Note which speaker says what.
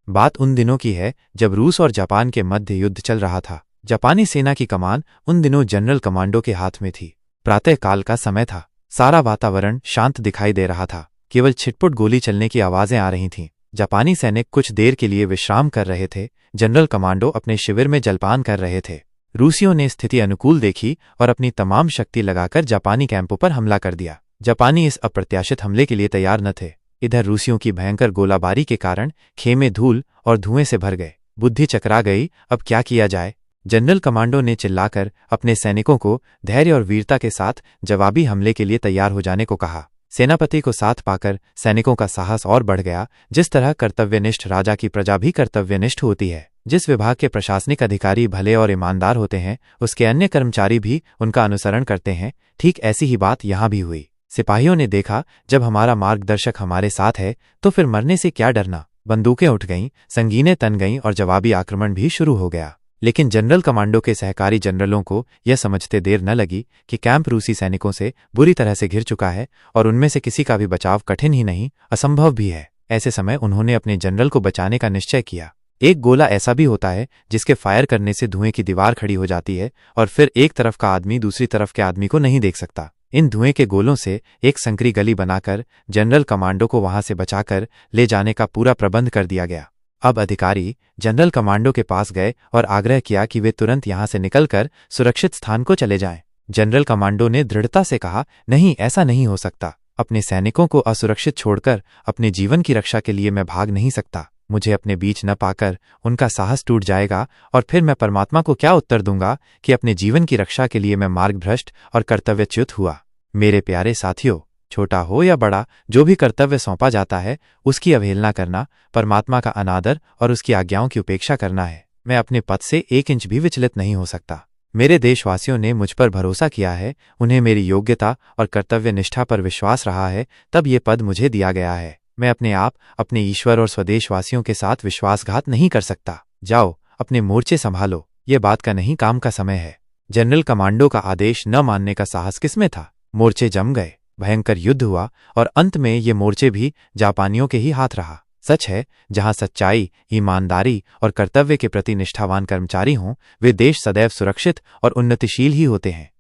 Speaker 1: बात उन दिनों की है जब रूस और जापान के मध्य युद्ध चल रहा था। जापानी सेना की कमान उन दिनों जनरल कमांडो के हाथ में थी। प्रातःकाल का समय था। सारा वातावरण शांत दिखाई दे रहा था। केवल छिटपुट गोली चलने की आवाजें आ रही थीं। जापानी सैनिक कुछ देर के लिए विश्राम कर रहे थे। जनरल कमांडो अपने शिविर में जलपान कर रहे थे। रूसियों ने स्थिति अनुकूल देखी और अपनी तमाम शक्ति लगाकर जापानी कैंपों पर हमला कर दिया। जापानी इस अप्रत्याशित हमले के लिए तैयार न थे। इधर रूसियों की भयंकर गोलाबारी के कारण खेमे धूल और धुएं से भर गए। बुद्धि चकरा गई, अब क्या किया जाए। जनरल कमांडो ने चिल्लाकर अपने सैनिकों को धैर्य और वीरता के साथ जवाबी हमले के लिए तैयार हो जाने को कहा। सेनापति को साथ पाकर सैनिकों का साहस और बढ़ गया। जिस तरह कर्तव्यनिष्ठ राजा की प्रजा भी कर्तव्यनिष्ठ होती है, जिस विभाग के प्रशासनिक अधिकारी भले और ईमानदार होते हैं, उसके अन्य कर्मचारी भी उनका अनुसरण करते हैं। ठीक ऐसी ही बात यहाँ भी हुई। सिपाहियों ने देखा, जब हमारा मार्गदर्शक हमारे साथ है तो फिर मरने से क्या डरना। बंदूकें उठ गईं, संगीनें तन गईं और जवाबी आक्रमण भी शुरू हो गया। लेकिन जनरल कमांडो के सहकारी जनरलों को यह समझते देर न लगी कि कैंप रूसी सैनिकों से बुरी तरह से घिर चुका है और उनमें से किसी का भी बचाव कठिन ही नहीं, असंभव भी है। ऐसे समय उन्होंने अपने जनरल को बचाने का निश्चय किया। एक गोला ऐसा भी होता है जिसके फायर करने से धुएं की दीवार खड़ी हो जाती है और फिर एक तरफ का आदमी दूसरी तरफ के आदमी को नहीं देख सकता। इन धुएं के गोलों से एक संकरी गली बनाकर जनरल कमांडो को वहां से बचाकर ले जाने का पूरा प्रबंध कर दिया गया। अब अधिकारी जनरल कमांडो के पास गए और आग्रह किया कि वे तुरंत यहां से निकलकर सुरक्षित स्थान को चले जाएं। जनरल कमांडो ने दृढ़ता से कहा, नहीं, ऐसा नहीं हो सकता। अपने सैनिकों को असुरक्षित छोड़कर अपने जीवन की रक्षा के लिए मैं भाग नहीं सकता। मुझे अपने बीच न पाकर उनका साहस टूट जाएगा और फिर मैं परमात्मा को क्या उत्तर दूंगा कि अपने जीवन की रक्षा के लिए मैं मार्गभ्रष्ट और कर्तव्यच्युत हुआ। मेरे प्यारे साथियों, छोटा हो या बड़ा, जो भी कर्तव्य सौंपा जाता है उसकी अवहेलना करना परमात्मा का अनादर और उसकी आज्ञाओं की उपेक्षा करना है। मैं अपने पद से 1 इंच भी विचलित नहीं हो सकता। मेरे देशवासियों ने मुझ पर भरोसा किया है, उन्हें मेरी योग्यता और कर्तव्य निष्ठा पर विश्वास रहा है, तब ये पद मुझे दिया गया है। मैं अपने आप, अपने ईश्वर और स्वदेशवासियों के साथ विश्वासघात नहीं कर सकता। जाओ, अपने मोर्चे संभालो, ये बात का नहीं काम का समय है। जनरल कमांडो का आदेश न मानने का साहस किसमें था। मोर्चे जम गए, भयंकर युद्ध हुआ और अंत में ये मोर्चे भी जापानियों के ही हाथ रहा। सच है, जहां सच्चाई, ईमानदारी और कर्तव्य के प्रति निष्ठावान कर्मचारी हों, वे देश सदैव सुरक्षित और उन्नतिशील ही होते हैं।